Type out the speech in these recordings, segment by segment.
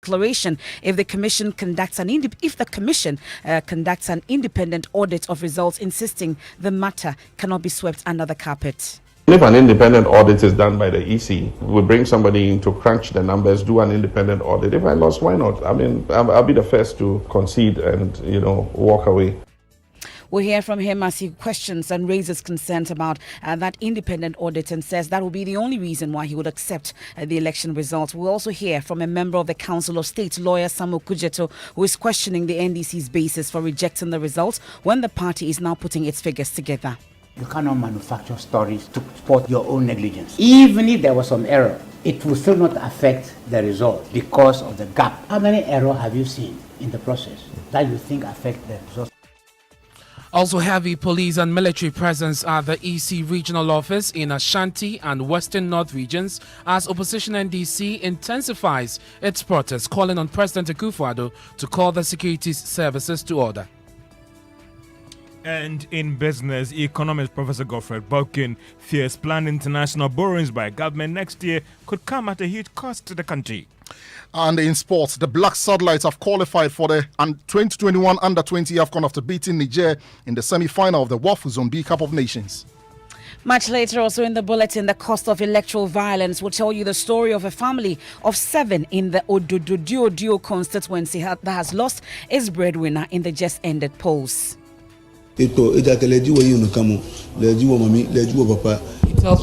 declaration if the commission conducts an independent audit of results, insisting the matter cannot be swept under the carpet. If an independent audit is done by the EC, we bring somebody in to crunch the numbers, do an independent audit. If I lost, why not? I mean, I'll be the first to concede and, walk away. We'll hear from him as he questions and raises concerns about that independent audit and says that will be the only reason why he would accept the election results. We'll also hear from a member of the Council of State, lawyer Samuel Kujeto, who is questioning the NDC's basis for rejecting the results when the party is now putting its figures together. You cannot manufacture stories to support your own negligence. Even if there was some error, it will still not affect the result because of the gap. How many errors have you seen in the process that you think affect the result? Also, heavy police and military presence at the EC regional office in Ashanti and Western North regions as opposition NDC intensifies its protest, calling on President Akufo-Addo to call the security services to order. And in business, economist Professor Godfrey Bokin fears planned international borrowings by government next year could come at a huge cost to the country. And in sports, the Black Satellites have qualified for the 2021 Under-20 AFCON after beating Niger in the semi-final of the WAFU Zone B Cup of Nations. Much later, also in the bulletin, the cost of electoral violence will tell you the story of a family of 7 in the Odododio constituency that has lost its breadwinner in the just-ended polls. He tells me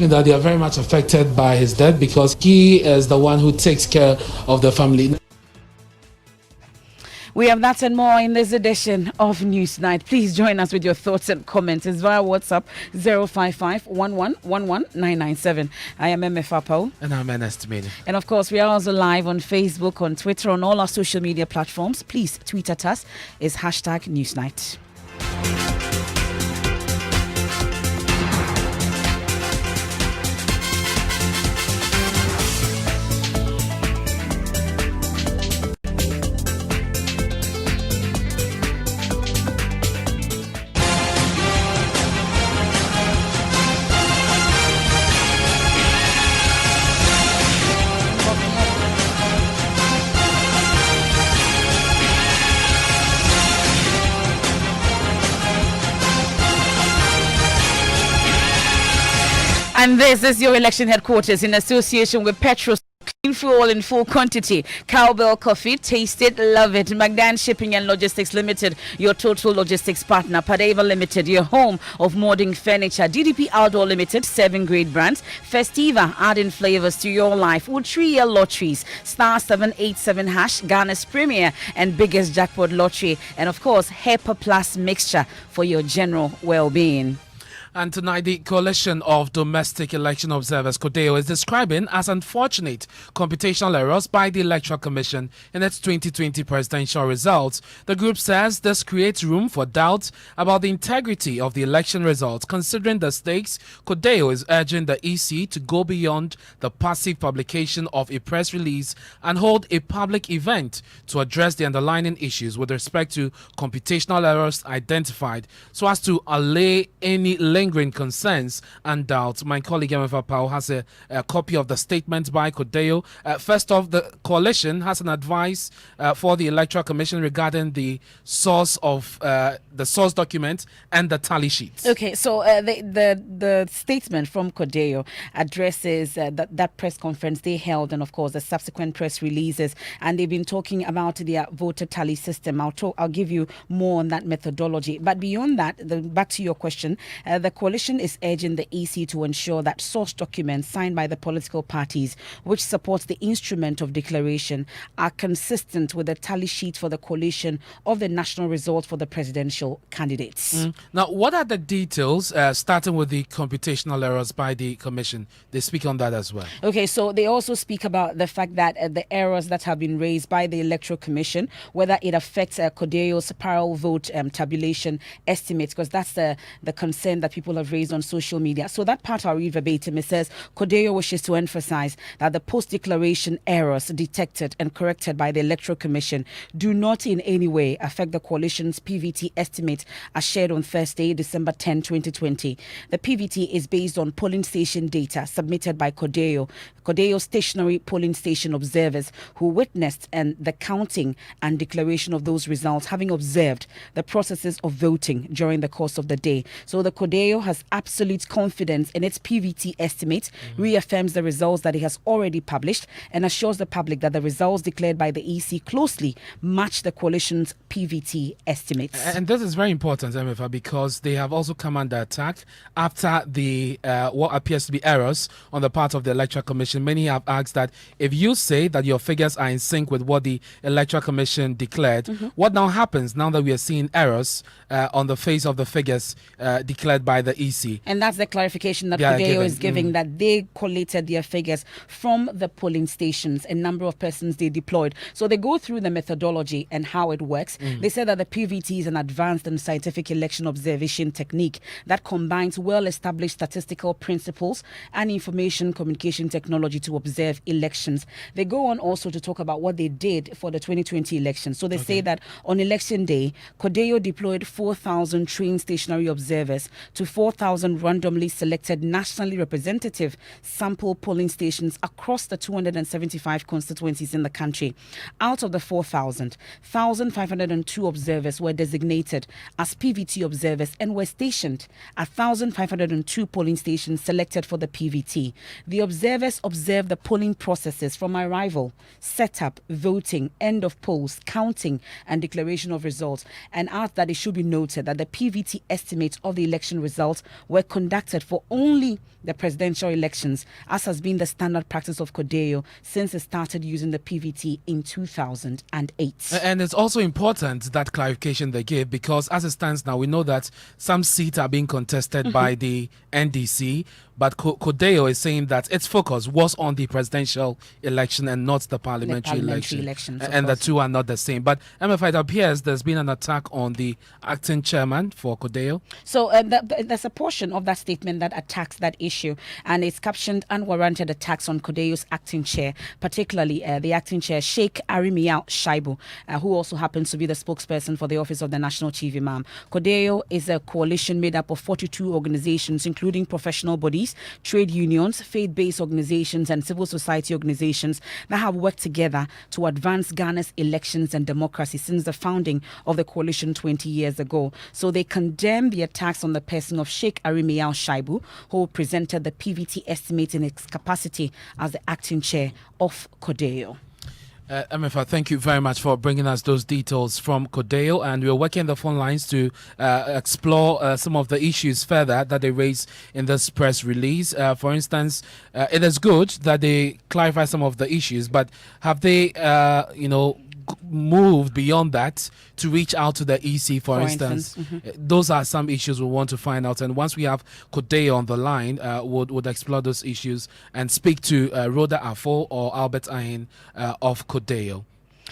that they are very much affected by his death because he is the one who takes care of the family. We have that and more in this edition of Newsnight. Please join us with your thoughts and comments. It's via WhatsApp 055-11-11997. I am Emefa Apawu. And I'm Ernest. And of course, we are also live on Facebook, on Twitter, on all our social media platforms. Please tweet at us. It's #Newsnight. And this is your election headquarters in association with Petros. Clean fuel in full quantity. Cowbell Coffee, taste it, love it. Magdan Shipping and Logistics Limited, your total logistics partner. Padeva Limited, your home of modern furniture. DDP Outdoor Limited, 7 great brands. Festiva, adding flavors to your life. Utria Lotteries, star 787 hash, Ghana's premier and biggest jackpot lottery. And of course, HEPA Plus mixture for your general well-being. And tonight, the Coalition of Domestic Election Observers, CODEO, is describing as unfortunate computational errors by the Electoral Commission in its 2020 presidential results. The group says this creates room for doubt about the integrity of the election results. Considering the stakes, CODEO is urging the EC to go beyond the passive publication of a press release and hold a public event to address the underlying issues with respect to computational errors identified so as to allay any lingering concerns and doubts. My colleague Emefa has a copy of the statement by CODEO. First off, the coalition has an advice for the Electoral Commission regarding the source of the source document and the tally sheets. Okay, so the statement from CODEO addresses that press conference they held and of course the subsequent press releases, and they've been talking about their voter tally system. I'll give you more on that methodology. But beyond that, back to your question, the coalition is urging the EC to ensure that source documents signed by the political parties which support the instrument of declaration are consistent with the tally sheet for the coalition of the national result for the presidential candidates. Now, what are the details, starting with the computational errors by the commission? They speak on that as well. Okay, so they also speak about the fact that the errors that have been raised by the Electoral Commission, whether it affects CODEO's parallel vote tabulation estimates, because that's the concern that people people have raised on social media. So that part I'll read verbatim. It says, Kodeo wishes to emphasize that the post-declaration errors detected and corrected by the Electoral Commission do not in any way affect the coalition's PVT estimate as shared on Thursday, December 10, 2020. The PVT is based on polling station data submitted by Kodeo stationary polling station observers who witnessed the counting and declaration of those results, having observed the processes of voting during the course of the day. So the Kodeo has absolute confidence in its PVT estimates, reaffirms the results that it has already published, and assures the public that the results declared by the EC closely match the coalition's PVT estimates. And this is very important, Emefa, because they have also come under attack after the what appears to be errors on the part of the Electoral Commission. Many have asked that if you say that your figures are in sync with what the Electoral Commission declared, what now happens now that we are seeing errors on the face of the figures declared by the EC? And that's the clarification that Kodeo is giving, that they collated their figures from the polling stations, a number of persons they deployed. So they go through the methodology and how it works. They said that the PVT is an advanced and scientific election observation technique that combines well-established statistical principles and information communication technology to observe elections. They go on also to talk about what they did for the 2020 election. So they say that on election day, Kodeo deployed 4,000 trained stationary observers to 4,000 randomly selected nationally representative sample polling stations across the 275 constituencies in the country. Out of the 4,000, 1,502 observers were designated as PVT observers and were stationed at 1,502 polling stations selected for the PVT. The observers observed the polling processes from arrival, setup, voting, end of polls, counting, and declaration of results, and asked that it should be noted that the PVT estimates of the election results were conducted for only the presidential elections, as has been the standard practice of Kodeo since it started using the PVT in 2008. And it's also important, that clarification they give, because as it stands now, we know that some seats are being contested by the NDC, but Kodeo is saying that its focus was on the presidential election and not the parliamentary election. And the two are not the same. But Emefa, it appears there's been an attack on the acting chairman for Kodeo. So there's a portion of that statement that attacks that issue, and it's captioned "Unwarranted Attacks on Kodeo's Acting Chair," particularly the acting chair, Sheikh Arimiao Shaibu, who also happens to be the spokesperson for the Office of the National Chief Imam. Kodeo is a coalition made up of 42 organizations, including professional bodies, trade unions, faith-based organizations, and civil society organizations that have worked together to advance Ghana's elections and democracy since the founding of the coalition 20 years ago. So they condemn the attacks on the person of Sheikh Arimiao Shaibu, who presented the PVT estimate in its capacity as the acting chair of Kodeo. Emefa, thank you very much for bringing us those details from Kodeo, and we're working the phone lines to explore some of the issues further that they raise in this press release. For instance, it is good that they clarify some of the issues, but have they, moved beyond that to reach out to the EC, for instance? Those are some issues we want to find out, and once we have Kodeo on the line, we'll explore those issues and speak to Rhoda Afo or Albert Ahin of Kodeo.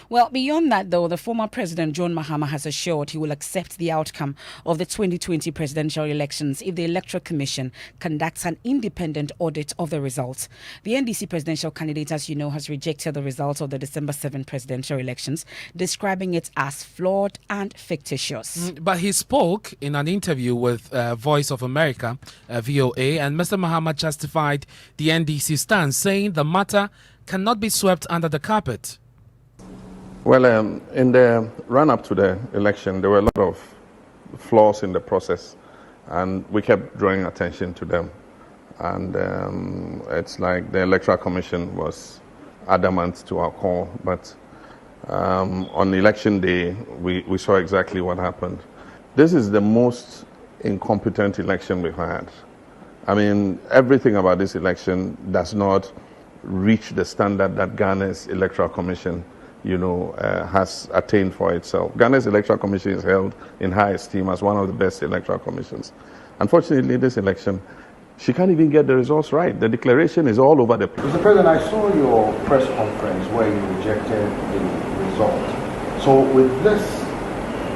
Well, beyond that, though, the former president, John Mahama, has assured he will accept the outcome of the 2020 presidential elections if the Electoral Commission conducts an independent audit of the results. The NDC presidential candidate, as you know, has rejected the results of the December 7 presidential elections, describing it as flawed and fictitious. But he spoke in an interview with Voice of America, VOA, and Mr. Mahama justified the NDC stance, saying the matter cannot be swept under the carpet. Well, in the run-up to the election, there were a lot of flaws in the process, and we kept drawing attention to them. And it's like the Electoral Commission was adamant to our call, but on election day, we saw exactly what happened. This is the most incompetent election we've had. I mean, everything about this election does not reach the standard that Ghana's Electoral Commission has attained for itself. Ghana's Electoral Commission is held in high esteem as one of the best electoral commissions. Unfortunately, this election, she can't even get the results right. The declaration is all over the place. Mr. President, I saw your press conference where you rejected the result. So with this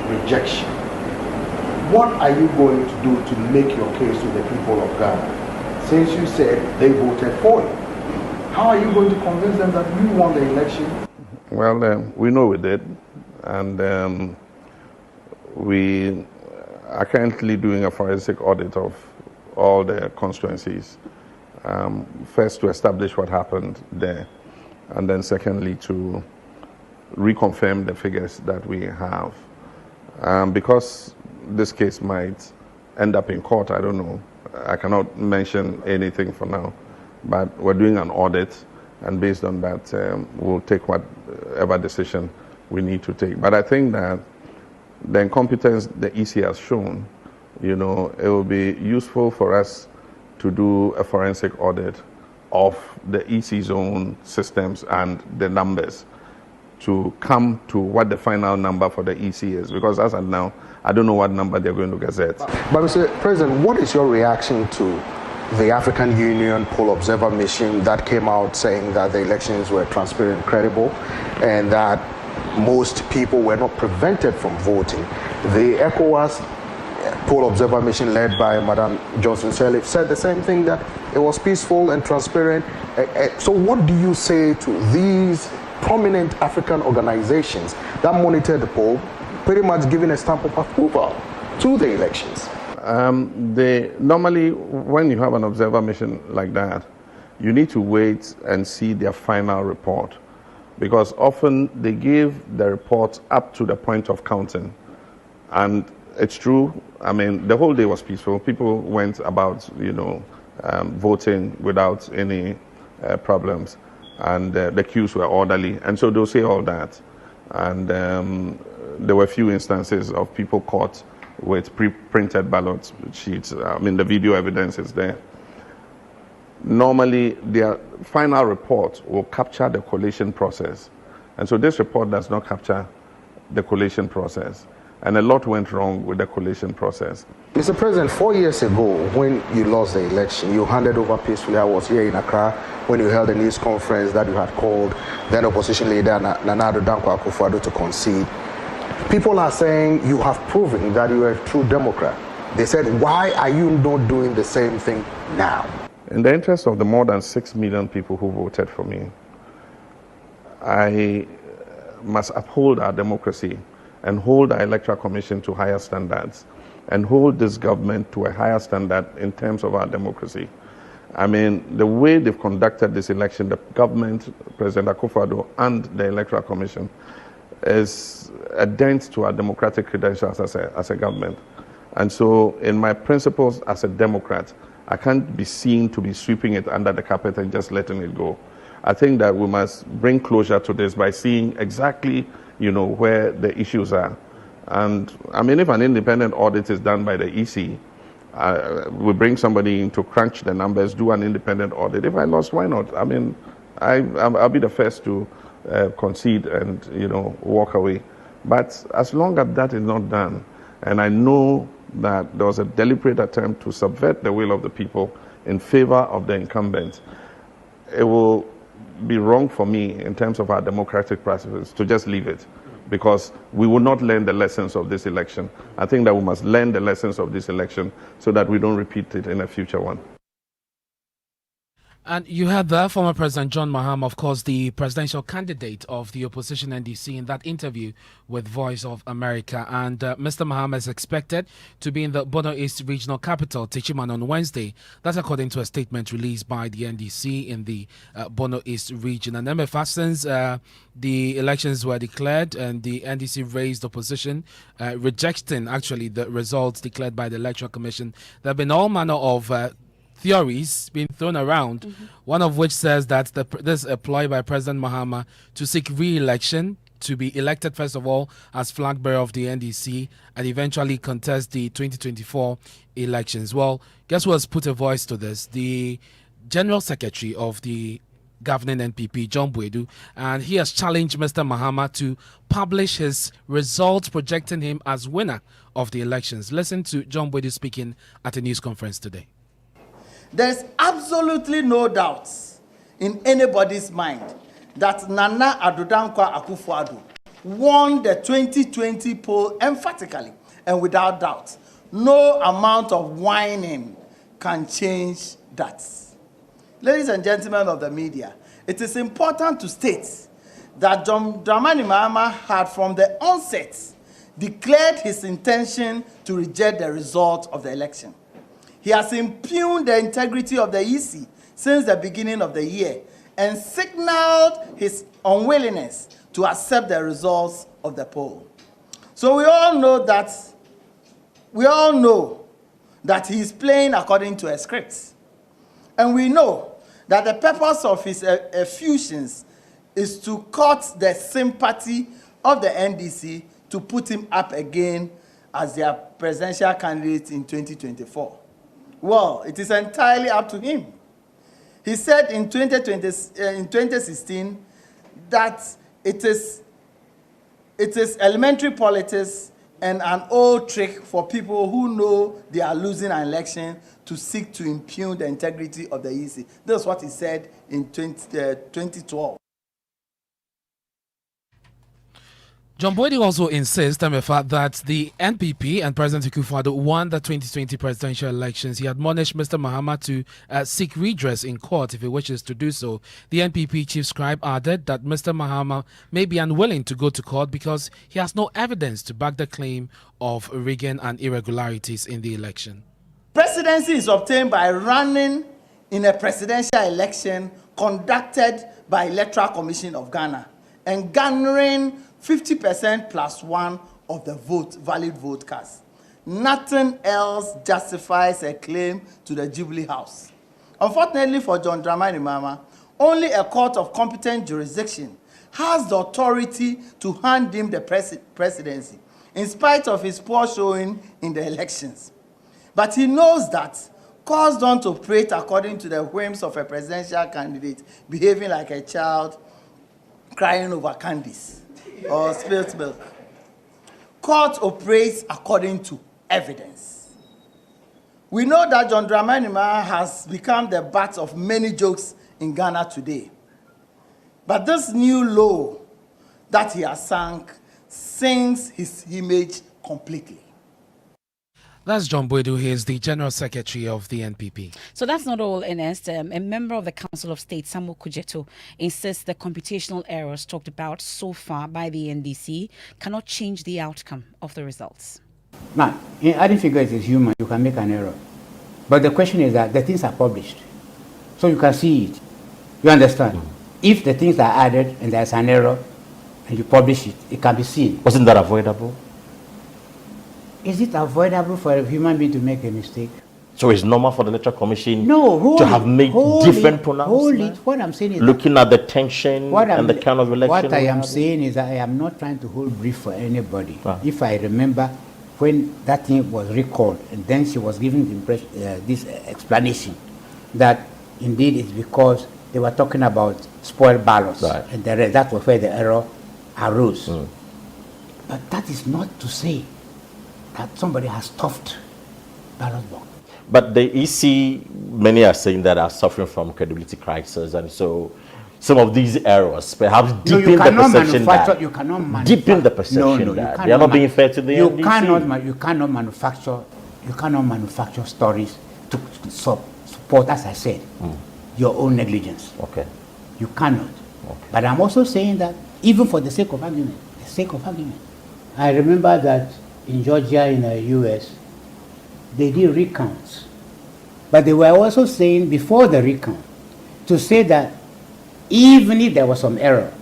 rejection, What are you going to do to make your case to the people of Ghana? Since you said they voted for you, how are you going to convince them that you won the election? Well, we know we did, and we are currently doing a forensic audit of all the constituencies. First, to establish what happened there, and then secondly, to reconfirm the figures that we have. Because this case might end up in court, I don't know. I cannot mention anything for now, but we're doing an audit, and based on that, we'll take whatever decision we need to take. But I think that the incompetence the EC has shown, it will be useful for us to do a forensic audit of the EC's own systems and the numbers to come to what the final number for the EC is. Because as of now, I don't know what number they're going to gazette. But Mr. President, what is your reaction to the African Union poll observer mission that came out saying that the elections were transparent, credible, and that most people were not prevented from voting? The ECOWAS poll observer mission led by Madam Johnson Sirleaf said the same thing, that it was peaceful and transparent. So what do you say to these prominent African organizations that monitored the poll, pretty much giving a stamp of approval to the elections? Normally, when you have an observer mission like that, you need to wait and see their final report, because often they give the report up to the point of counting. And it's true, the whole day was peaceful. People went about, voting without any problems, and the queues were orderly, and so they'll say all that. And there were a few instances of people caught with pre-printed ballot sheets. The video evidence is there. Normally, their final report will capture the collation process, and so this report does not capture the collation process, and a lot went wrong with the collation process. Mr. President, 4 years ago, when you lost the election, you handed over peacefully. I was here in Accra when you held a news conference that you had called then opposition leader Nana Addo Dankwa Akufo-Addo to concede. People are saying you have proven that you are a true Democrat. They said, why are you not doing the same thing now? In the interest of the more than 6 million people who voted for me, I must uphold our democracy and hold our Electoral Commission to higher standards, and hold this government to a higher standard in terms of our democracy. The way they've conducted this election, the government, President Akufo-Addo, and the Electoral Commission, is a dent to our democratic credentials as a government. And so, in my principles as a Democrat, I can't be seen to be sweeping it under the carpet and just letting it go. I think that we must bring closure to this by seeing exactly, where the issues are. And if an independent audit is done by the EC, we bring somebody in to crunch the numbers, do an independent audit. If I lost, why not? I'll be the first to concede and, walk away. But as long as that is not done, and I know that there was a deliberate attempt to subvert the will of the people in favor of the incumbent, it will be wrong for me in terms of our democratic practices to just leave it, because we will not learn the lessons of this election. I think that we must learn the lessons of this election so that we don't repeat it in a future one. And you had the former President John Mahama, of course, the presidential candidate of the opposition NDC, in that interview with Voice of America. And Mr. Mahama is expected to be in the Bono East regional capital, Techiman, on Wednesday. That's according to a statement released by the NDC in the Bono East region. And Emefa, since the elections were declared and the NDC raised opposition, rejecting actually the results declared by the Electoral Commission, there have been all manner of theories being thrown around, one of which says that this is a ploy by President Mahama to seek re-election, to be elected first of all as flag bearer of the NDC and eventually contest the 2024 elections. Well, guess who has put a voice to this? The General Secretary of the governing NPP, John Boadu, and he has challenged Mr. Mahama to publish his results projecting him as winner of the elections. Listen to John Boadu speaking at a news conference today. There's absolutely no doubt in anybody's mind that Nana Addo Dankwa Akufo-Addo won the 2020 poll emphatically and without doubt. No amount of whining can change that. Ladies and gentlemen of the media, it is important to state that John Dramani Mahama had from the onset declared his intention to reject the result of the election. He has impugned the integrity of the EC since the beginning of the year and signaled his unwillingness to accept the results of the poll. So we all know that he is playing according to a script. And we know that the purpose of his effusions is to cut the sympathy of the NDC to put him up again as their presidential candidate in 2024. Well, it is entirely up to him. He said in 2016 that it is elementary politics and an old trick for people who know they are losing an election to seek to impugn the integrity of the EC. That's what he said in 2012. John Boydie also insists, Emefa, that the NPP and President Akufo-Addo won the 2020 presidential elections. He admonished Mr. Mahama to seek redress in court if he wishes to do so. The NPP chief scribe added that Mr. Mahama may be unwilling to go to court because he has no evidence to back the claim of rigging and irregularities in the election. Presidency is obtained by running in a presidential election conducted by Electoral Commission of Ghana and garnering 50% plus one of the valid vote cast. Nothing else justifies a claim to the Jubilee House. Unfortunately for John Dramani Mahama, only a court of competent jurisdiction has the authority to hand him the presidency, in spite of his poor showing in the elections. But he knows that courts don't operate according to the whims of a presidential candidate behaving like a child crying over candies or spilled milk. Court operates according to evidence. We know that John Dramani Mahama has become the butt of many jokes in Ghana today. But this new law that he has sunk sinks his image completely. That's John Boydie, who is the General Secretary of the NPP. So that's not all, Ernest. A member of the Council of State, Samuel Kujeto, insists the computational errors talked about so far by the NDC cannot change the outcome of the results. Now, in adding figures is human, you can make an error. But the question is that the things are published. So you can see it. You understand? If the things are added and there's an error and you publish it, it can be seen. Wasn't that avoidable? Is it avoidable for a human being to make a mistake? So it's normal for the Electoral Commission to have made different pronouncements? What I'm saying is looking at the tension and the kind of election. What I am saying is that I am not trying to hold brief for anybody. If I remember when that thing was recalled and then she was giving the impression, this explanation that indeed it's because they were talking about spoiled ballots, and that was where the error arose. But that is not to say that somebody has stuffed ballot box. But the EC, many are saying that are suffering from credibility crisis, and so some of these errors perhaps deepen the perception that you cannot deepen the perception that they are not being fair to the NDC. You cannot manufacture stories to support, as I said, your own negligence. Okay. You cannot. Okay. But I'm also saying that even for the sake of argument, I remember that in Georgia, in the US, they did recounts. But they were also saying before the recount to say that even if there was some error,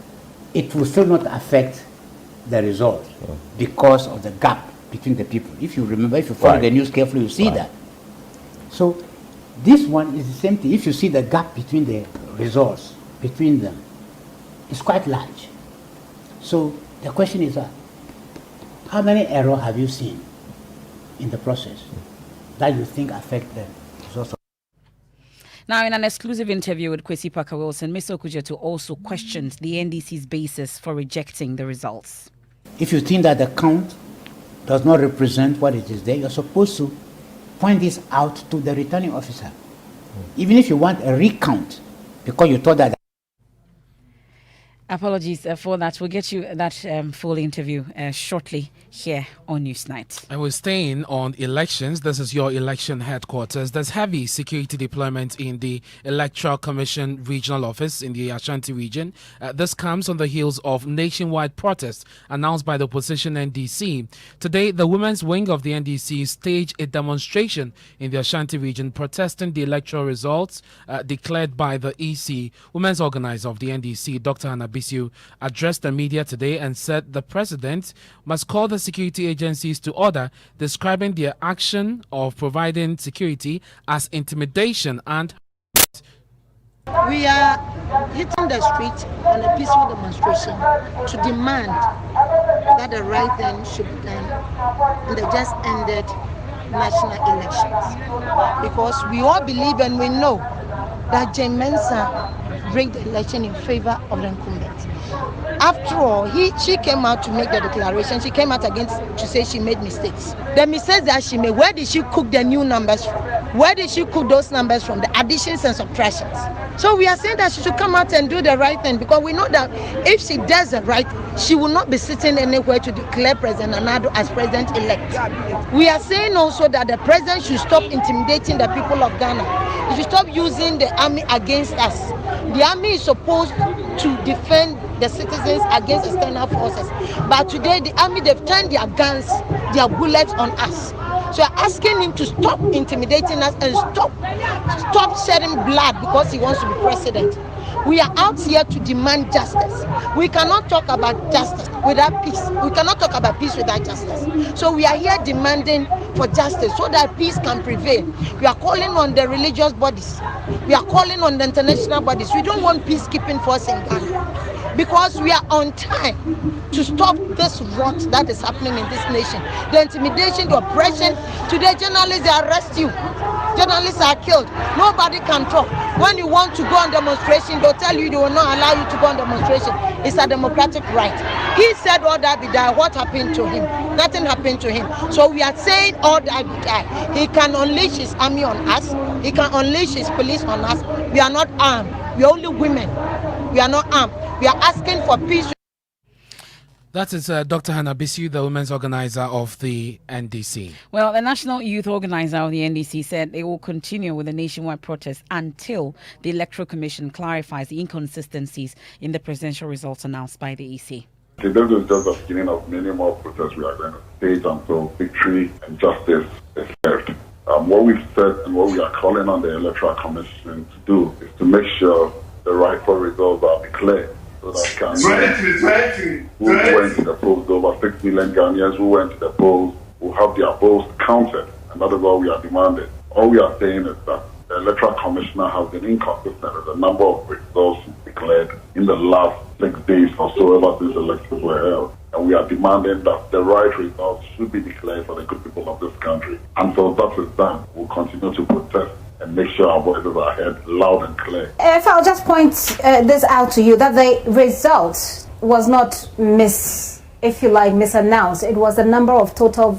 it will still not affect the result because of the gap between the people. If you remember, if you follow the news carefully, you see that. So this one is the same thing. If you see the gap between the results, between them, it's quite large. So the question is how many errors have you seen in the process that you think affect the results? Now, in an exclusive interview with Kwesi Parker-Wilson, Mr. Kujeto also questioned the NDC's basis for rejecting the results. If you think that the count does not represent what it is there, you're supposed to point this out to the returning officer. Even if you want a recount, because you thought that Apologies for that. We'll get you that full interview shortly here on Newsnight. And we're staying on elections. This is your election headquarters. There's heavy security deployment in the Electoral Commission regional office in the Ashanti region. This comes on the heels of nationwide protests announced by the opposition NDC. Today, the women's wing of the NDC staged a demonstration in the Ashanti region protesting the electoral results declared by the EC. Women's organizer of the NDC, Dr. Hannah Bisiu, addressed the media today and said the president must call the security agencies to order, describing their action of providing security as intimidation and. We are hitting the street on a peaceful demonstration to demand that the right thing should be done in the just ended national elections. Because we all believe and we know that Jane Mensah rigged the election in favor of the incumbent. After all, she came out to make the declaration. She came out against to say she made mistakes. The mistakes that she made, where did she cook the new numbers from? Where did she cook those numbers from? The additions and subtractions. So we are saying that she should come out and do the right thing, because we know that if she does the right, she will not be sitting anywhere to declare President Nana as president-elect. We are saying also that the president should stop intimidating the people of Ghana. He should stop using the army against us. The army is supposed to defend the citizens against external forces. But today, the army, they've turned their guns, their bullets on us. So we're asking him to stop intimidating us and stop shedding blood because he wants to be president. We are out here to demand justice. We cannot talk about justice without peace. We cannot talk about peace without justice. So we are here demanding for justice so that peace can prevail. We are calling on the religious bodies. We are calling on the international bodies. We don't want peacekeeping force in Ghana, because we are on time to stop this rot that is happening in this nation. The intimidation, the oppression. Today, journalists, they arrest you. Journalists are killed. Nobody can talk. When you want to go on demonstration, they'll tell you they will not allow you to go on demonstration. It's a democratic right. He said all that be die. What happened to him? Nothing happened to him. So we are saying all that be die. He can unleash his army on us. He can unleash his police on us. We are not armed. We are only women. We are not armed. We are asking for peace. That is Dr. Hannah Bisiu, the women's organizer of the NDC. Well, the national youth organizer of the NDC said they will continue with the nationwide protest until the Electoral Commission clarifies the inconsistencies in the presidential results announced by the EC. This is just the beginning of many more protests we are going to stage until victory and justice is served. What we've said and what we are calling on the Electoral Commission to do is to make sure the rightful results are declared, so that who went to the polls, over 6 million Ghanaians who went to the polls, will have their votes counted, and that is all we are demanding. All we are saying is that the Electoral Commissioner has been inconsistent with the number of results declared in the last 6 days or so ever since elections were held. And we are demanding that the right results should be declared for the good people of this country. Until that is done, we'll continue to protest and make sure our voices are heard loud and clear. If I'll just point this out to you, that the result was not misannounced. It was the number of total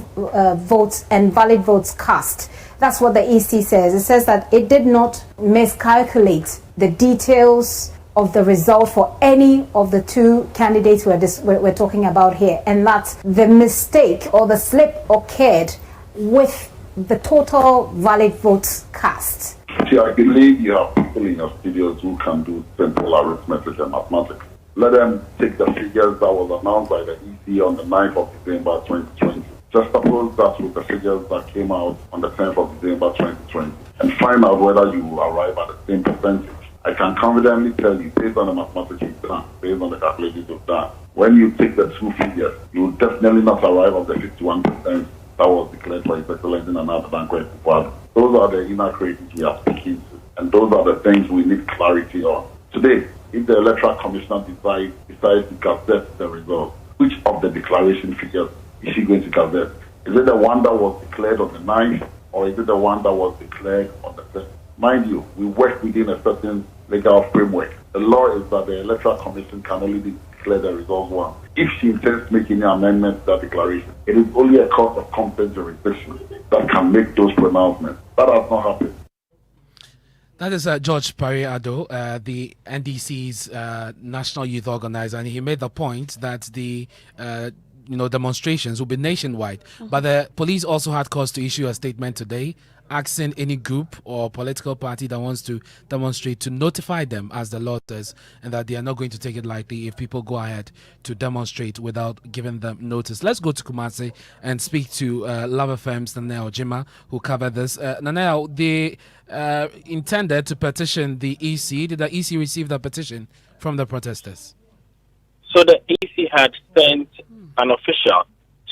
votes and valid votes cast. That's what the EC says. It says that it did not miscalculate the details of the result for any of the two candidates we're talking about here, and that the mistake or the slip occurred with the total valid votes cast. See, I believe you have people in your studios who can do simple arithmetic and mathematics. Let them take the figures that was announced by the EC on the 9th of December 2020. Just suppose that with the figures that came out on the 10th of December 2020 and find out whether you will arrive at the same percentage. I can confidently tell you, based on the mathematics you've done, based on the calculations you've done, when you take the two figures, you will definitely not arrive at the 51% that was declared for His Excellency Nana Dankwa Akufo-Addo. Those are the inner creatives we are speaking to, and those are the things we need clarity on. Today, if the Electoral Commissioner decides to gazette the results, which of the declaration figures is she going to gazette? Is it the one that was declared on the 9th, or is it the one that was declared on the 10th? Mind you, we work within a certain legal framework. The law is that the Electoral Commission can only declare the results once. If she intends to make any amendments to that declaration, it is only a court of competent jurisdiction that can make those pronouncements. That has not happened. That is George Pariado, the NDC's national youth organizer, and he made the point that the demonstrations will be nationwide. But the police also had cause to issue a statement today asking any group or political party that wants to demonstrate to notify them, as the law says, and that they are not going to take it lightly if people go ahead to demonstrate without giving them notice. Let's go to Kumasi and speak to Love FM's Nanel Jima, who covered this. Nanel, they intended to petition the EC. Did the EC receive the petition from the protesters? So the EC had sent an official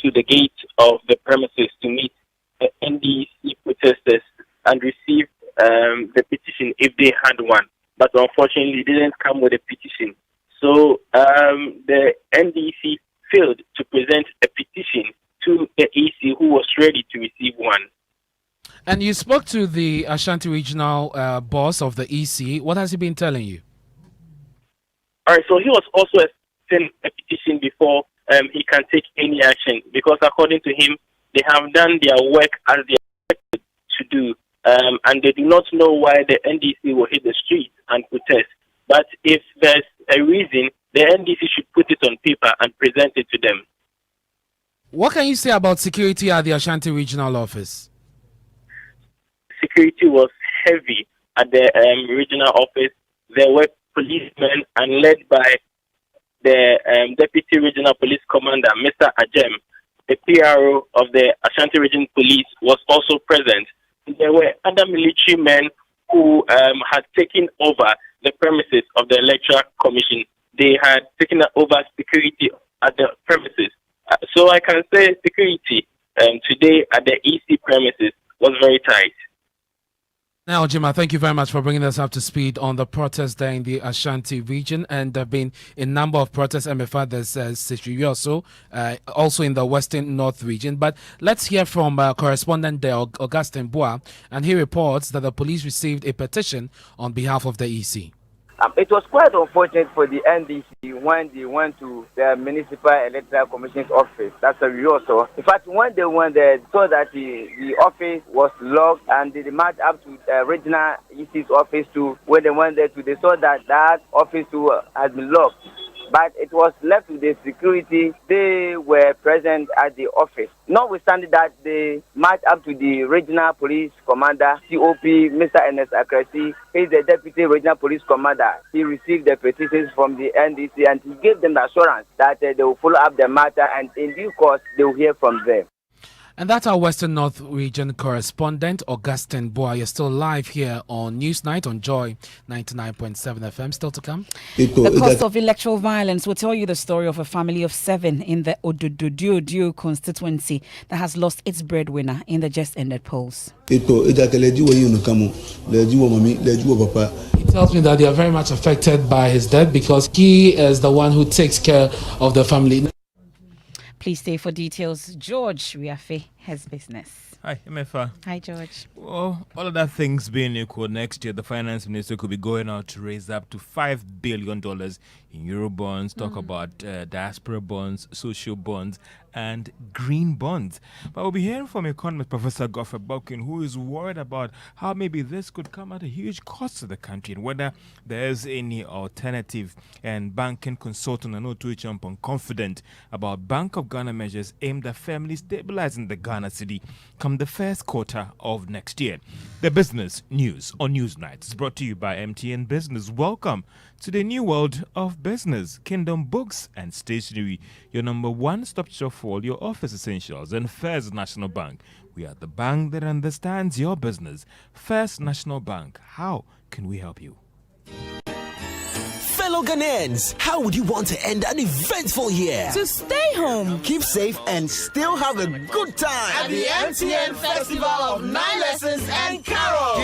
to the gate of the premises to meet the NDC protesters and receive the petition if they had one. But unfortunately, didn't come with a petition. So the NDC failed to present a petition to the EC, who was ready to receive one. And you spoke to the Ashanti regional boss of the EC. What has he been telling you? All right, so he was also sent a petition before he can take any action, because according to him, they have done their work as they are expected to do, and they do not know why the NDC will hit the streets and protest. But if there's a reason, the NDC should put it on paper and present it to them. What can you say about security at the Ashanti regional office? Security was heavy at the regional office. There were policemen, and led by the Deputy Regional Police Commander, Mr. Ajem. The PRO of the Ashanti Region Police was also present. There were other military men who had taken over the premises of the Electoral Commission. They had taken over security at the premises. So I can say security today at the EC premises was very tight. Now, Jima, thank you very much for bringing us up to speed on the protests there in the Ashanti region. And there have been a number of protests. Emefa, there's also in the Western North region. But let's hear from correspondent there, Augustin Bois, and he reports that the police received a petition on behalf of the EC. It was quite unfortunate for the NDC when they went to the Municipal Electoral Commission's office. That's a rehearsal. In fact, when they went there, they saw that the office was locked, and they marched up to the regional EC's office too. When they went there too, they saw that that office too had been locked. But it was left to the security. They were present at the office. Notwithstanding that, they marched up to the regional police commander, COP, Mr. Ernest Akrasi. He's the deputy regional police commander. He received the petitions from the NDC, and he gave them the assurance that they will follow up the matter, and in due course, they will hear from them. And that's our Western North region correspondent, Augustin Bois. You're still live here on Newsnight on Joy 99.7 FM. Still to come. The cost of electoral violence will tell you the story of a family of 7 in the Odududu constituency that has lost its breadwinner in the just ended polls. He tells me that they are very much affected by his death because he is the one who takes care of the family. Please stay for details. George Riafe has business. Hi, Emefa. Hi, George. Well, all of that things being equal, next year the finance minister could be going out to raise up to $5 billion in Euro bonds, talk about diaspora bonds, social bonds, and green bonds. But we'll be hearing from economist Professor Godfrey Balkin, who is worried about how maybe this could come at a huge cost to the country and whether there's any alternative. And banking consultant Anotu Champon confident about Bank of Ghana measures aimed at firmly stabilizing the Ghana city come the first quarter of next year. The business news on Newsnight is brought to you by MTN Business. Welcome to the new world of business. Kingdom Books and Stationery, your number one stop shop for all your office essentials. And First National Bank, we are the bank that understands your business. First National Bank, how can we help you? Fellow Ghanaians, how would you want to end an eventful year? To stay home, keep safe, and still have a good time at the MTN Festival of 9 Lessons and Carols.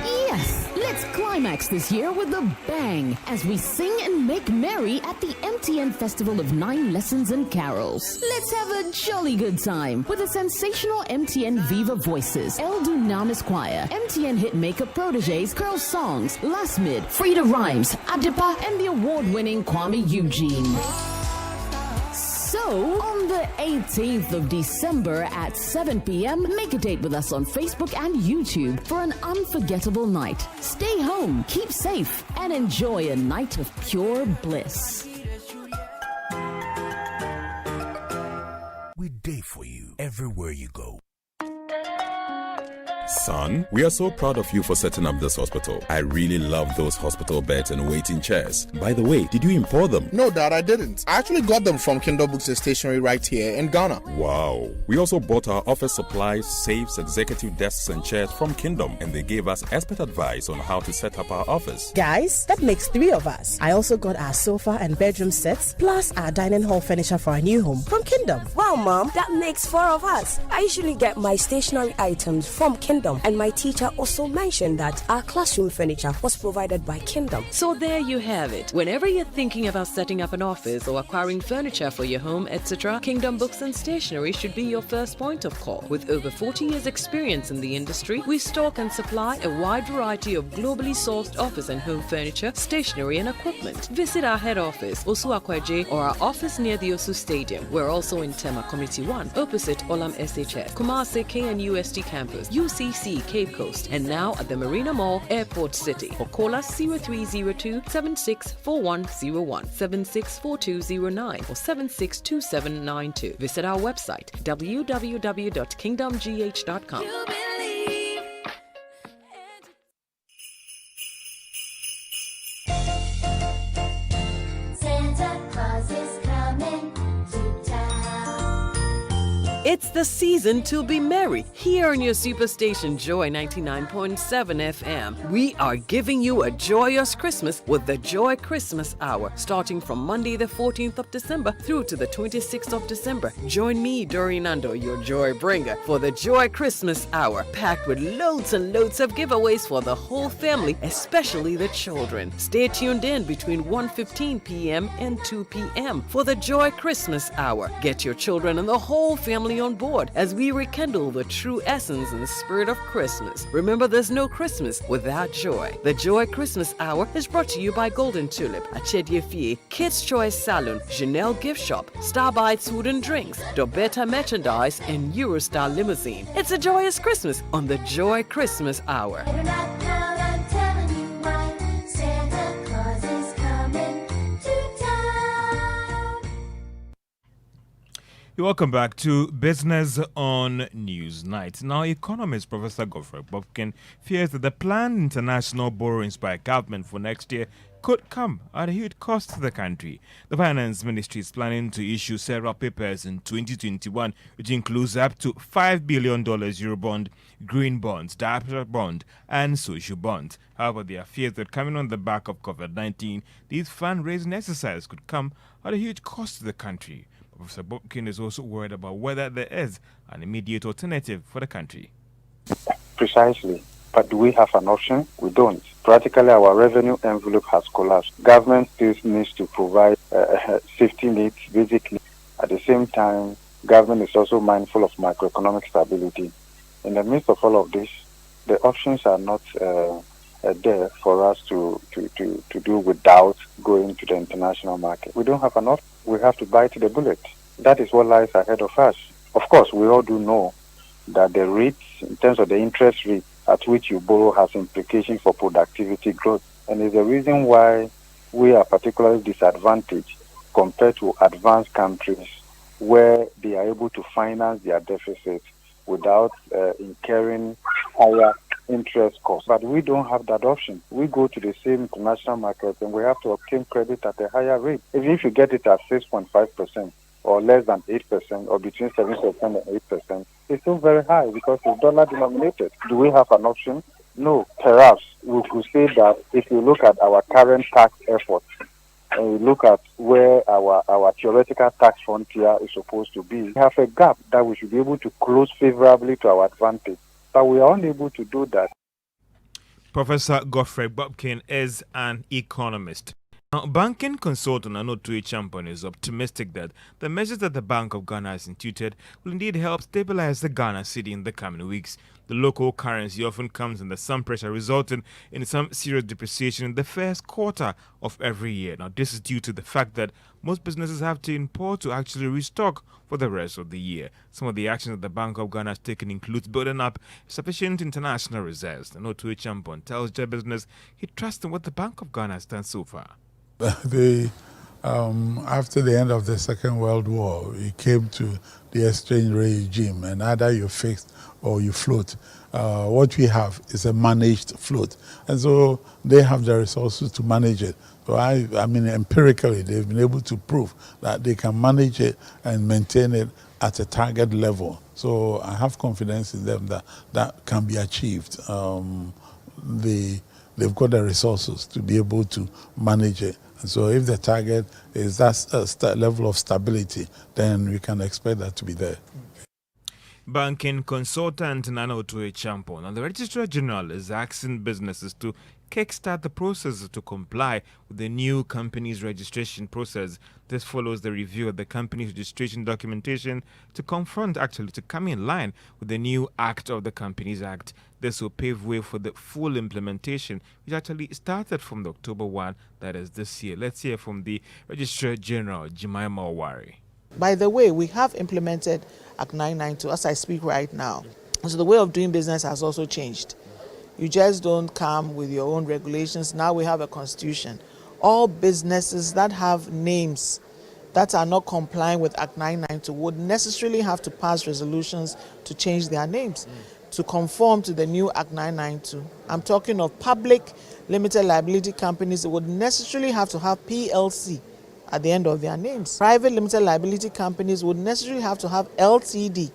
Yes, let's climax this year with a bang as we sing and make merry at the MTN Festival of 9 Lessons and Carols. Let's have a jolly good time with the sensational MTN Viva Voices, El Dunamis Choir, MTN Hitmaker Proteges, Curl Songs, Last Mid, Frida Rhymes, Adipa, and the award-winning Kwame Eugene. So, on the 18th of December at 7 p.m., make a date with us on Facebook and YouTube for an unforgettable night. Stay home, keep safe, and enjoy a night of pure bliss. We day for you everywhere you go. Son, we are so proud of you for setting up this hospital. I really love those hospital beds and waiting chairs. By the way, did you import them? No, Dad, I didn't. I actually got them from Kindle Books and Stationery right here in Ghana. Wow. We also bought our office supplies, safes, executive desks and chairs from Kingdom, and they gave us expert advice on how to set up our office. Guys, that makes 3 of us. I also got our sofa and bedroom sets, plus our dining hall furniture for our new home from Kingdom. Wow, Mom, that makes 4 of us. I usually get my stationery items from Kingdom, and my teacher also mentioned that our classroom furniture was provided by Kingdom. So there you have it. Whenever you're thinking about setting up an office or acquiring furniture for your home, etc., Kingdom Books and Stationery should be your first point of call. With over 40 years experience in the industry, we stock and supply a wide variety of globally sourced office and home furniture, stationery and equipment. Visit our head office, Osu Akwaje, or our office near the Osu Stadium. We're also in Tema Community 1, opposite Olam SHF, Kumasi KNUST campus, UCC Cape Coast, and now at the Marina Mall, Airport City. Or call us 0302 764101, 764209, or 762792. Visit our website www.kingdomgh.com. It's the season to be merry. Here on your superstation Joy 99.7 FM, we are giving you a joyous Christmas with the Joy Christmas Hour, starting from Monday the 14th of December through to the 26th of December. Join me, Doreen Ando, your joy bringer, for the Joy Christmas Hour, packed with loads and loads of giveaways for the whole family, especially the children. Stay tuned in between 1:15 p.m. and 2 p.m. for the Joy Christmas Hour. Get your children and the whole family on board as we rekindle the true essence and spirit of Christmas. Remember, there's no Christmas without joy. The Joy Christmas Hour is brought to you by Golden Tulip, Achediefie, Kids Choice Salon, Janelle Gift Shop, Starbites Food and Drinks, Dobeta Merchandise, and Eurostar Limousine. It's a joyous Christmas on the Joy Christmas Hour. Welcome back to Business on Newsnight. Now, economist Professor Godfrey Bobkin fears that the planned international borrowings by government for next year could come at a huge cost to the country. The Finance Ministry is planning to issue several papers in 2021, which includes up to $5 billion Eurobond, green bonds, diaspora bond, and social bonds. However, there are fears that coming on the back of COVID-19, these fundraising exercises could come at a huge cost to the country. Professor Bobkin is also worried about whether there is an immediate alternative for the country. Precisely. But do we have an option? We don't. Practically, our revenue envelope has collapsed. Government still needs to provide safety nets, basically. At the same time, government is also mindful of macroeconomic stability. In the midst of all of this, the options are not there for us to do without going to the international market. We don't have an option. We have to bite the bullet. That is what lies ahead of us. Of course, we all do know that the rates, in terms of the interest rate at which you borrow, has implications for productivity growth. And it's the reason why we are particularly disadvantaged compared to advanced countries where they are able to finance their deficits without incurring higher interest costs. But we don't have that option. We go to the same international market and we have to obtain credit at a higher rate. Even if you get it at 6.5% or less than 8% or between 7% and 8%, it's still very high because it's dollar denominated. Do we have an option? No. Perhaps we could say that if you look at our current tax efforts and we look at where our theoretical tax frontier is supposed to be, we have a gap that we should be able to close favorably to our advantage. But we are unable to do that. Professor Godfrey Bobkin is an economist. Now, banking consultant Anotu Champon is optimistic that the measures that the Bank of Ghana has instituted will indeed help stabilize the Ghana cedi in the coming weeks. The local currency often comes under some pressure, resulting in some serious depreciation in the first quarter of every year. Now, this is due to the fact that most businesses have to import to actually restock for the rest of the year. Some of the actions that the Bank of Ghana has taken includes building up sufficient international reserves. The Noto Champon tells J Business he trusts in what the Bank of Ghana has done so far. After the end of the Second World War, it came to the exchange regime, and either you fix or you float. What we have is a managed float, and so they have the resources to manage it. So I mean, empirically, they've been able to prove that they can manage it and maintain it at a target level. So I have confidence in them that that can be achieved. They've got the resources to be able to manage it. And so if the target is that level of stability, then we can expect that to be there. Banking consultant Nano Tue Champon. Now, the Registrar General is asking businesses to kickstart the process to comply with the new company's registration process. This follows the review of the company's registration documentation to come in line with the new Act of the Companies Act. This will pave way for the full implementation, which actually started from the October 1, that is this year. Let's hear from the Registrar General, Jemima Owari. By the way, we have implemented Act 992 as I speak right now. So the way of doing business has also changed. You just don't come with your own regulations. Now we have a constitution. All businesses that have names that are not complying with Act 992 would necessarily have to pass resolutions to change their names to conform to the new Act 992. I'm talking of public limited liability companies that would necessarily have to have PLC at the end of their names. Private limited liability companies would necessarily have to have LTD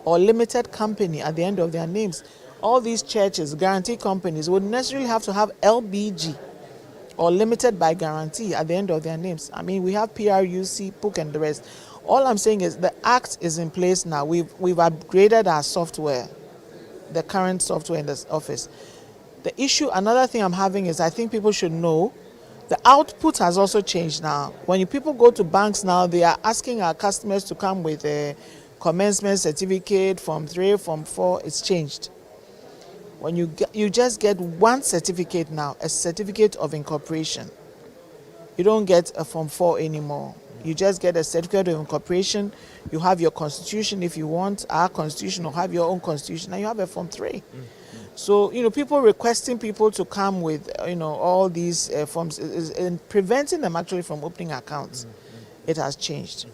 or limited company at the end of their names. All these churches, guarantee companies would necessarily have to have LBG or limited by guarantee at the end of their names. I mean, we have PRUC, PUC and the rest. All I'm saying is the act is in place now. We've upgraded our software, the current software in this office. The issue, another thing I'm having is I think people should know the output has also changed now. When people go to banks now, they are asking our customers to come with a commencement certificate, Form 3, Form 4, it's changed. When you just get one certificate now, a certificate of incorporation. You don't get a Form 4 anymore. You just get a certificate of incorporation. You have your constitution if you want, our constitution, or have your own constitution, and you have a Form 3. So, people requesting people to come with, all these forms and preventing them actually from opening accounts. It has changed.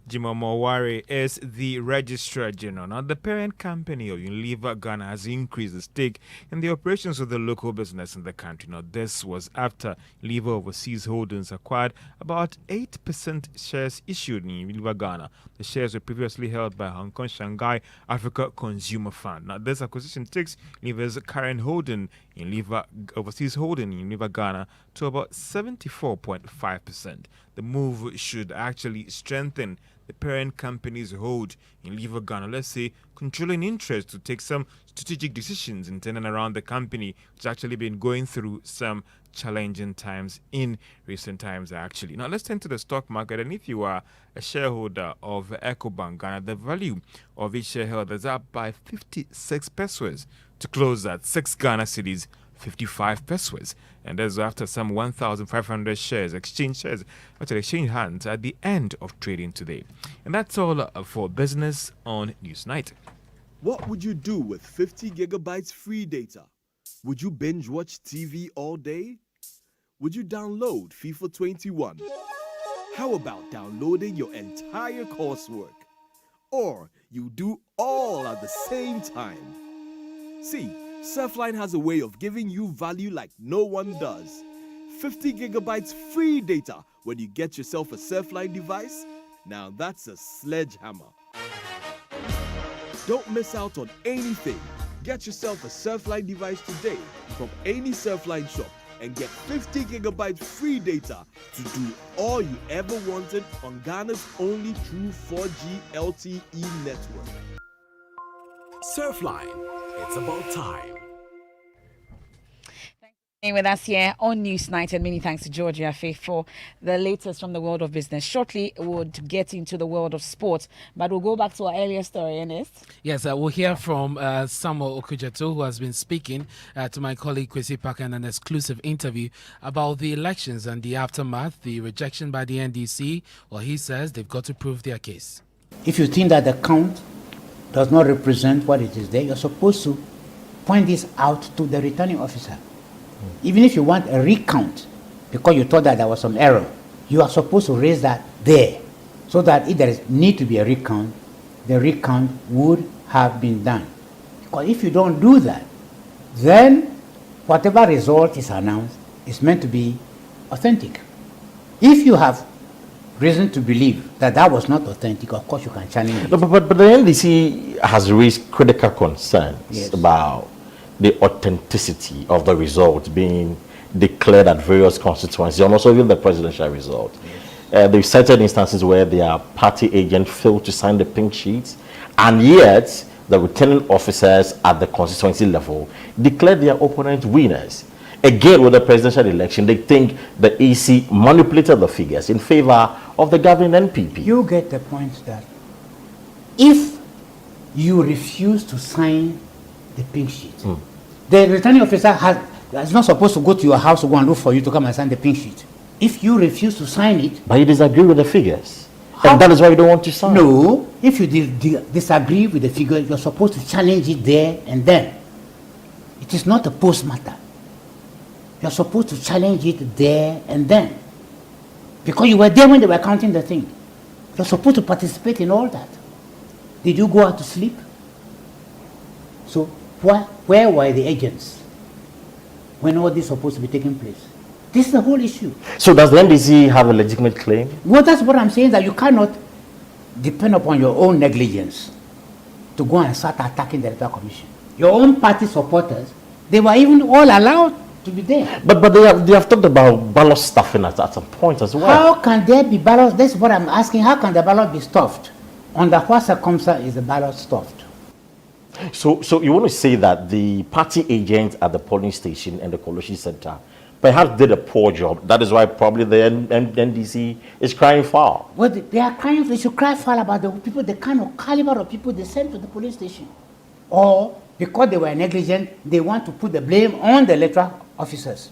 Jimoma Owari is the Registrar General. Now, the parent company of Unilever Ghana has increased the stake in the operations of the local business in the country. Now, this was after Unilever Overseas Holdings acquired about 8% shares issued in Unilever Ghana. The shares were previously held by Hong Kong Shanghai Africa Consumer Fund. Now, this acquisition takes Unilever's current holding in Unilever Overseas Holding in Unilever Ghana to about 74.5%. The move should actually strengthen the parent company's hold in Unilever Ghana, let's say, controlling interest to take some strategic decisions in turning around the company, which has actually been going through some challenging times in recent times, actually. Now, let's turn to the stock market. And if you are a shareholder of EcoBank Ghana, the value of each share held is up by 56 pesos to close at 6 Ghana cedis, 55 pesos, and that's after some 1,500 shares exchange hands at the end of trading today. And that's all for business on Newsnight. What would you do with 50 gigabytes free data? Would you binge watch TV all day? Would you download FIFA 21? How about downloading your entire coursework? Or you do all at the same time? See, Surfline has a way of giving you value like no one does. 50 gigabytes free data when you get yourself a Surfline device. Now that's a sledgehammer. Don't miss out on anything. Get yourself a Surfline device today from any Surfline shop and get 50 gigabytes free data to do all you ever wanted on Ghana's only true 4G LTE network. Surfline, it's about time. With us here on Newsnight, and many thanks to Georgia Faith for the latest from the world of business. Shortly, we'll get into the world of sports, but we'll go back to our earlier story, Ernest. Yes, we'll hear from Samuel Okujeto, who has been speaking to my colleague Kwesi Parker in an exclusive interview about the elections and the aftermath, the rejection by the NDC. Well, he says they've got to prove their case. If you think that the count does not represent what it is there, you're supposed to point this out to the returning officer. Even if you want a recount, because you thought that there was some error, you are supposed to raise that there, so that if there is need to be a recount, the recount would have been done. Because if you don't do that, then whatever result is announced is meant to be authentic. If you have reason to believe that that was not authentic, of course you can challenge it. But the NDC has raised critical concerns about the authenticity of the result being declared at various constituencies, and also even the presidential result. They've cited instances where their party agent failed to sign the pink sheets, and yet the returning officers at the constituency level declared their opponent winners. Again, with the presidential election, they think the EC manipulated the figures in favor of the governing NPP. You get the point that if you refuse to sign the pink sheet, the returning officer is not supposed to go to your house to go and look for you to come and sign the pink sheet. If you refuse to sign it... But you disagree with the figures. And that is why you don't want to sign. No. If you disagree with the figure, you're supposed to challenge it there and then. It is not a post matter. You're supposed to challenge it there and then. Because you were there when they were counting the thing. You're supposed to participate in all that. Did you go out to sleep? So where were the agents when all this is supposed to be taking place? This is the whole issue. So does the NDC have a legitimate claim? Well, that's what I'm saying, that you cannot depend upon your own negligence to go and start attacking the Electoral Commission. Your own party supporters, they were even all allowed to be there. But they have talked about ballot stuffing at some point as well. How can there be ballots? That's what I'm asking. How can the ballot be stuffed? Under what circumstance is the ballot stuffed? So you want to say that the party agents at the polling station and the collation center perhaps did a poor job. That is why probably the NDC is crying foul. Well, they are crying. They should cry foul about the people, the kind of caliber of people they sent to the police station. Or because they were negligent, they want to put the blame on the electoral officers.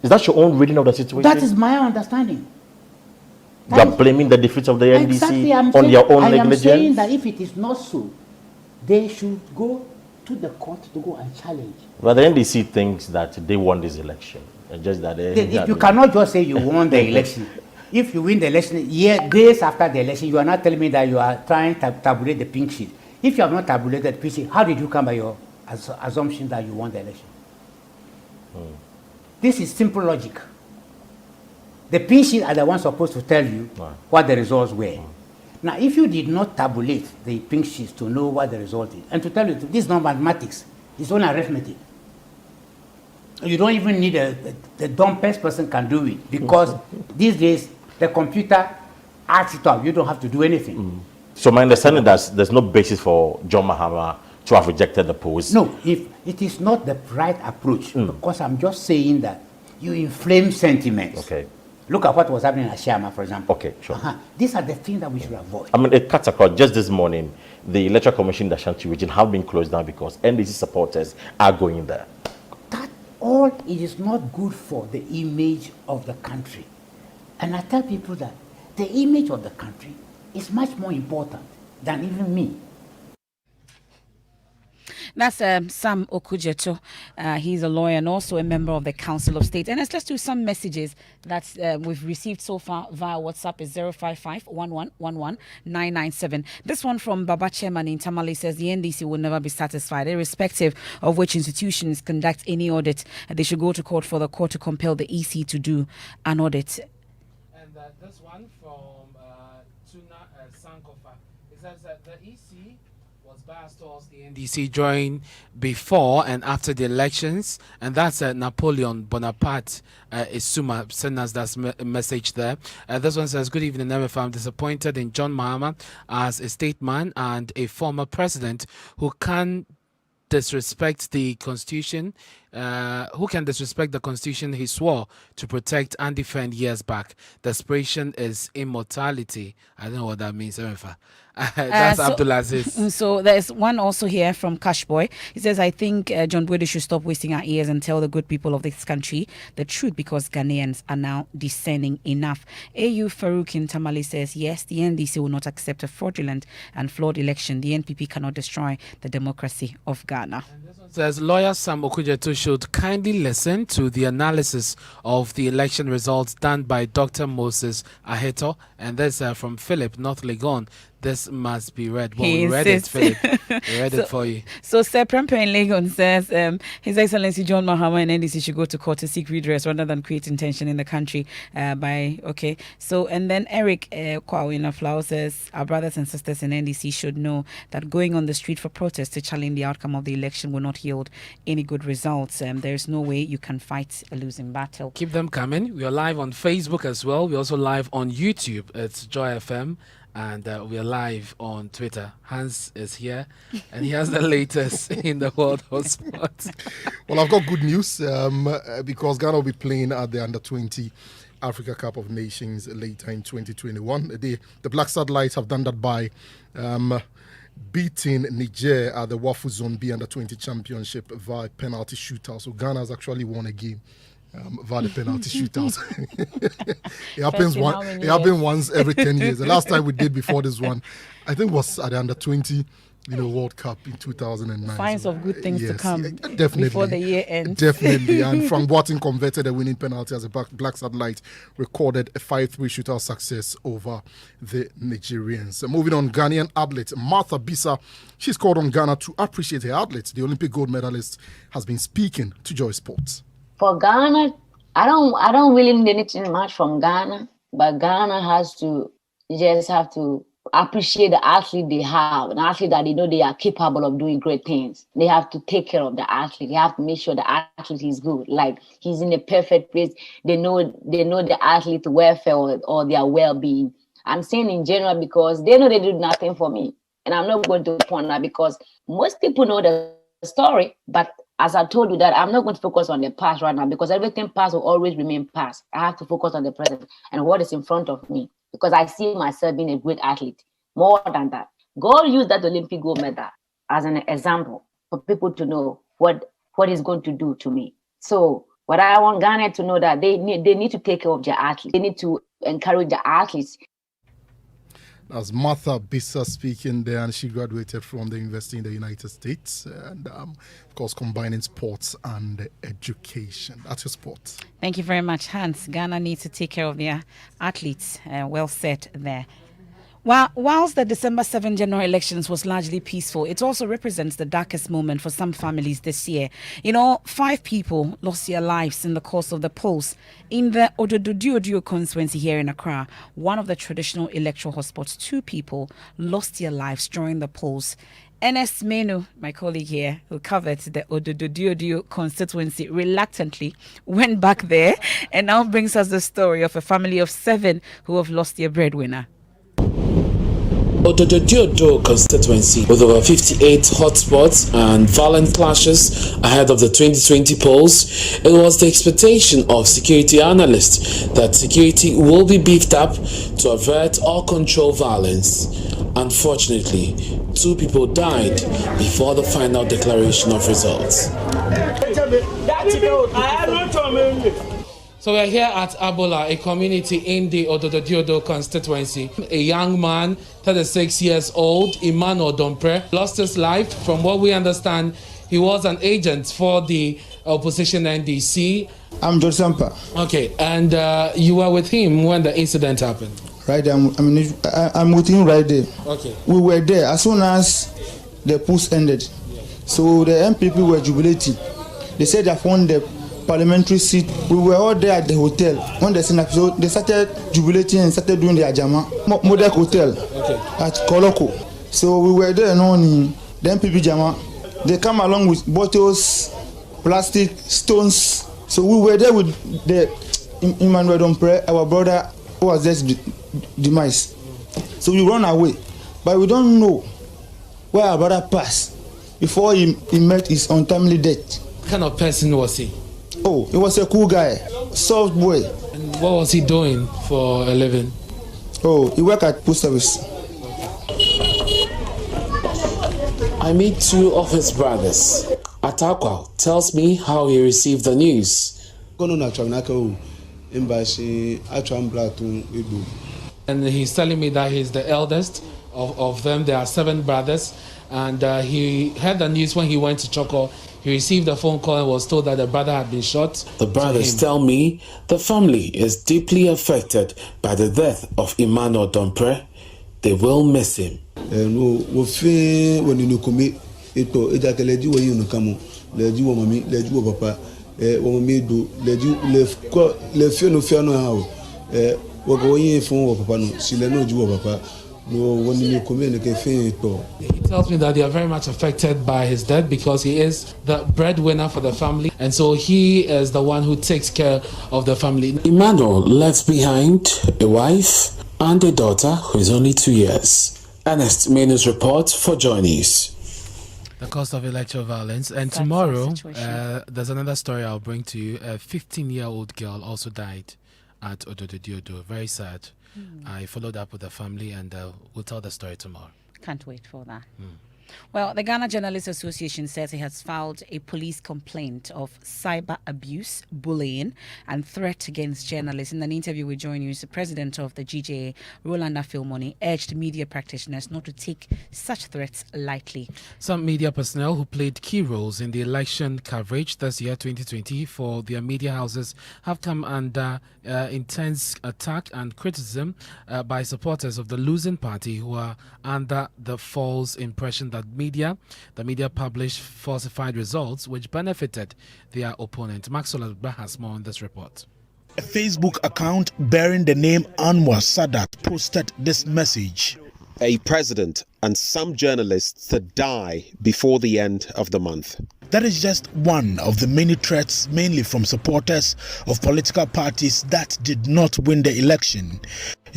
Is that your own reading of the situation? That is my understanding. You are blaming the defeat of the NDC exactly, on your own negligence? I am saying that if it is not so, they should go to the court to go and challenge. Well, the NDC thinks that they won this election. Just that you cannot just say you won the election. If you win the election, days after the election, you are not telling me that you are trying to tabulate the pink sheet. If you have not tabulated the pink sheet, how did you come by your assumption that you won the election? This is simple logic. The pink sheet are the ones supposed to tell you what the results were. Now, if you did not tabulate the pink sheets to know what the result is, and to tell you this is not mathematics, it's only arithmetic. You don't even need the dumbest person can do it, because these days the computer adds it up. You don't have to do anything. So my understanding is there's no basis for John Mahama to have rejected the post. No, if it is not the right approach, because I'm just saying that you inflame sentiments. Okay. Look at what was happening at Shama, for example. Okay, sure. These are the things that we should avoid. I mean, it cuts across. Just this morning, the Electoral Commission in the Ashanti region have been closed down because NDC supporters are going there. That all it is not good for the image of the country. And I tell people that the image of the country is much more important than even me. That's Sam Okujeto. He's a lawyer and also a member of the Council of State. And let's do some messages that we've received so far via WhatsApp is 055-1111-997. This one from Baba Chairman in Tamale says the NDC will never be satisfied, irrespective of which institutions conduct any audit. They should go to court for the court to compel the EC to do an audit. And this one from Tuna Sankofa, it says that the EC was biased towards the NDC during, before and after the elections, and that's Napoleon Bonaparte Isuma sent us that message there. This one says, good evening, Emefa. I'm disappointed in John Mahama as a statesman and a former president who can disrespect the constitution. who can disrespect the constitution he swore to protect and defend years back? Desperation is immortality. I don't know what that means, Emefa. That's Abdulaziz. So there's one also here from Cashboy. He says, I think John Boyde should stop wasting our ears and tell the good people of this country the truth, because Ghanaians are now discerning enough. AU Farouk in Tamale says, yes, the NDC will not accept a fraudulent and flawed election. The NPP cannot destroy the democracy of Ghana. Says lawyer Sam Okujetu should kindly listen to the analysis of the election results done by Dr. Moses Aheto, and this from Philip, North Legon. This must be read. Well, we read it, Philip. We read it for you. So, Sir Prempe in Legon says, His Excellency John Mahama and NDC should go to court to seek redress rather than creating tension in the country. So, and then Eric Kwawina Flower says, our brothers and sisters in NDC should know that going on the street for protest to challenge the outcome of the election will not yield any good results. There's no way you can fight a losing battle. Keep them coming. We are live on Facebook as well. We're also live on YouTube. It's Joy FM. And we are live on Twitter. Hans is here, and he has the latest in the world of sports. Well, I've got good news because Ghana will be playing at the Under-20 Africa Cup of Nations later in 2021. The Black Satellites have done that by beating Niger at the Wafu Zone B Under-20 Championship via penalty shootout. So Ghana has actually won a game. Via the penalty shootouts. It happens once every 10 years. The last time we did before this one, I think, was at the Under-20 World Cup in 2009. Signs of good things to come definitely, before the year ends. Definitely. And Frank Boateng converted a winning penalty as a Black Satellite recorded a 5-3 shootout success over the Nigerians. Moving on, Ghanaian athlete Martha Bisa, she's called on Ghana to appreciate her athletes. The Olympic gold medalist has been speaking to Joy Sports. For Ghana, I don't really need anything much from Ghana, but Ghana have to appreciate the athlete they have, an athlete that they know they are capable of doing great things. They have to take care of the athlete. They have to make sure the athlete is good, like he's in a perfect place. They know the athlete's welfare or their well-being. I'm saying in general because they know they do nothing for me, and I'm not going to point that because most people know the story, but as I told you that I'm not going to focus on the past right now because everything past will always remain past. I have to focus on the present and what is in front of me because I see myself being a great athlete. More than that, God used that Olympic gold medal as an example for people to know what he's going to do to me. So what I want Ghana to know that they need to take care of their athletes. They need to encourage the athletes. That's Martha Bisa speaking there, and she graduated from the university in the United States, and of course combining sports and education. That's your sport. Thank you very much, Hans. Ghana needs to take care of their athletes. Well said there. Whilst the December 7 general elections was largely peaceful, it also represents the darkest moment for some families this year. 5 people lost their lives in the course of the polls in the Odododio constituency here in Accra, one of the traditional electoral hotspots. 2 people lost their lives during the polls. Ernest, Manu, my colleague here, who covered the Odododio constituency, reluctantly went back there and now brings us the story of a family of 7 who have lost their breadwinner. Odododio constituency with over 58 hotspots and violent clashes ahead of the 2020 polls. It was the expectation of security analysts that security will be beefed up to avert or control violence. Unfortunately, 2 people died before the final declaration of results. So we're here at Abola, a community in the Odododio constituency. A young man, 36 years old, Emmanuel Dompre, lost his life. From what we understand, he was an agent for the opposition NDC. I'm George Sampa. Okay, and you were with him when the incident happened? Right there, I'm with him right there. Okay. We were there as soon as the polls ended. So the MPP were jubilating. They said they found the parliamentary seat. We were all there at the hotel when the episode. They started jubilating and started doing their jama. Model Hotel at Koloko. So we were there knowing the MPP jama. They come along with bottles, plastic, stones. So we were there with the Emmanuel Dompre, our brother who was just demise. So we run away, but we don't know where our brother passed before he met his untimely death. What kind of person was he? Oh, he was a cool guy, soft boy. And what was he doing for a living? Oh, he worked at post service. I meet two of his brothers. Apawu tells me how he received the news. And he's telling me that he's the eldest of them. There are 7 brothers. And he heard the news when he went to Choko. He received a phone call and was told that the brother had been shot. The brothers tell me the family is deeply affected by the death of Emmanuel Dompre. They will miss him. He tells me that they are very much affected by his death because he is the breadwinner for the family, and so he is the one who takes care of the family. Emmanuel left behind a wife and a daughter who is only 2 years. Ernest, Manu's report for Joy News. The cost of electoral violence. And that's tomorrow, there's another story I'll bring to you. A 15-year-old girl also died at Odododiodo. Very sad. I followed up with the family and we'll tell the story tomorrow. Can't wait for that. Well, the Ghana Journalists Association says it has filed a police complaint of cyber abuse, bullying, and threat against journalists. In an interview with Joy News, the president of the GJA, Roland Afilmoni, urged media practitioners not to take such threats lightly. Some media personnel who played key roles in the election coverage this year, 2020, for their media houses have come under intense attack and criticism by supporters of the losing party who are under the false impression that the media published falsified results which benefited their opponent. Maxwell Abba has more on this report. A Facebook account bearing the name Anwar Sadat posted this message. A president and some journalists to die before the end of the month. That is just one of the many threats, mainly from supporters of political parties that did not win the election.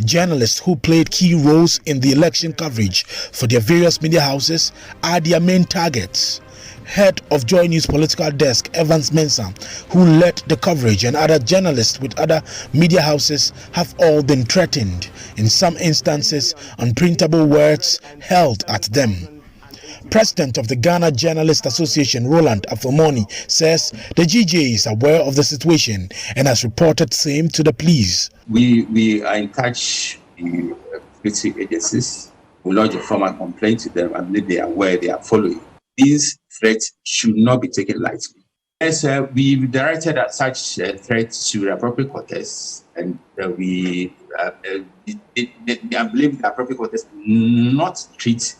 Journalists who played key roles in the election coverage for their various media houses are their main targets. Head of Joy News political desk, Evans Mensah, who led the coverage, and other journalists with other media houses have all been threatened, in some instances unprintable words hurled at them. President of the Ghana Journalists Association, Roland Afilmoni, says the GJA is aware of the situation and has reported same to the police. We are in touch with the agencies. We lodge a formal complaint to them and they are aware, they are following. These threats should not be taken lightly. Yes, we directed such threats to the appropriate quarters, and I believe the appropriate quarters not treat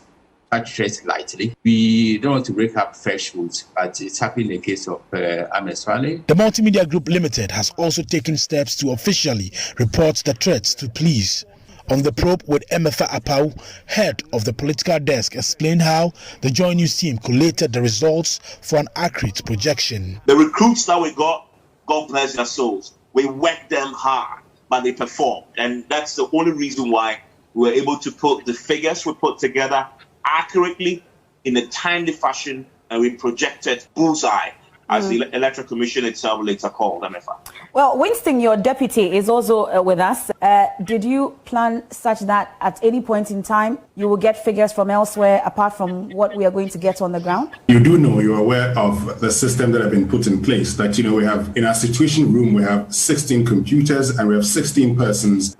such threats lightly. We don't want to break up thresholds, but it's happened in the case of Ernest. The Multimedia Group Limited has also taken steps to officially report the threats to police. On the probe with Emefa Apawu, head of the political desk, explained how the Joy News team collated the results for an accurate projection. The recruits that we got, God bless their souls, we worked them hard, but they performed. And that's the only reason why we were able to put the figures we put together accurately in a timely fashion, and we projected bullseye, as the Electoral Commission itself later called Emefa. Well, Winston, your deputy, is also with us. Did you plan such that at any point in time you will get figures from elsewhere apart from what we are going to get on the ground? You do know, you're aware of the system that have been put in place, that, we have in our situation room, we have 16 computers and we have 16 persons,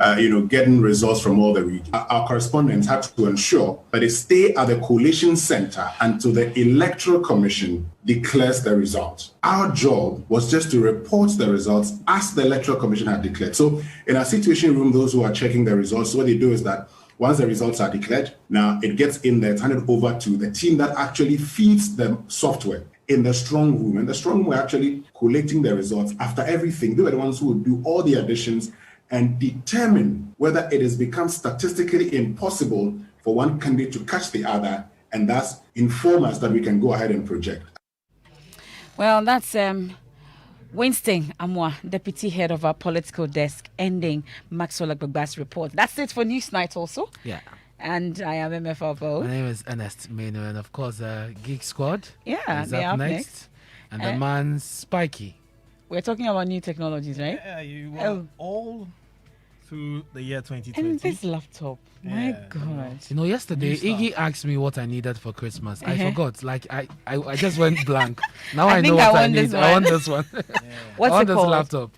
getting results from all the regions. Our correspondents had to ensure that they stay at the collation center until the Electoral Commission declares the results. Our job was just to report the results as the Electoral Commission had declared. So in our situation room, those who are checking the results, what they do is that once the results are declared, now it gets in there, it's handed over to the team that actually feeds the software in the strong room. And the strong room were actually collating the results after everything. They were the ones who would do all the additions and determine whether it has become statistically impossible for one candidate to catch the other, and thus inform us that we can go ahead and project. Well, that's Winston Amwa, deputy head of our political desk, ending Maxwell Agba's report. That's it for Newsnight also. Yeah. And I am Emefa. My name is Ernest, Manu, and of course, Geek Squad. Yeah, is they up are next. and the man's spiky. We're talking about new technologies, right? Yeah, you were all through the year 2020. And this laptop, my God. You know, yesterday Iggy asked me what I needed for Christmas. I forgot. Like I just went blank. Now I know what I need. I want this one. What's I want it this called? laptop.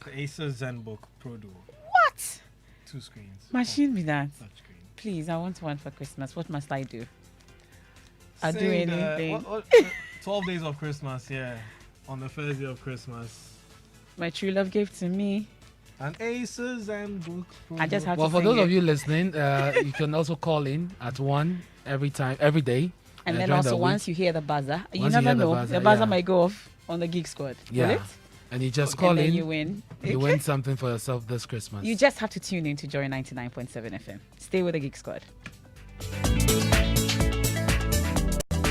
The Acer ZenBook Pro Duo. What? 2 screens. Machine with that. Please, I want one for Christmas. What must I do? I'll do Sing anything. 12 days of Christmas, yeah. On the first day of Christmas. My true love gave to me. An Acer ZenBook Pro I just Duo. have Well, to for sing those of it. you listening, you can also call in at 1 every day. And then during the also week. once you hear the buzzer, you Once you never hear the know. buzzer, The buzzer yeah. might go off on the Geek Squad. Yeah. Will it? And you just call and then in. you win. You win something for yourself this Christmas. You just have to tune in to Joy 99.7 FM. Stay with the Geek Squad.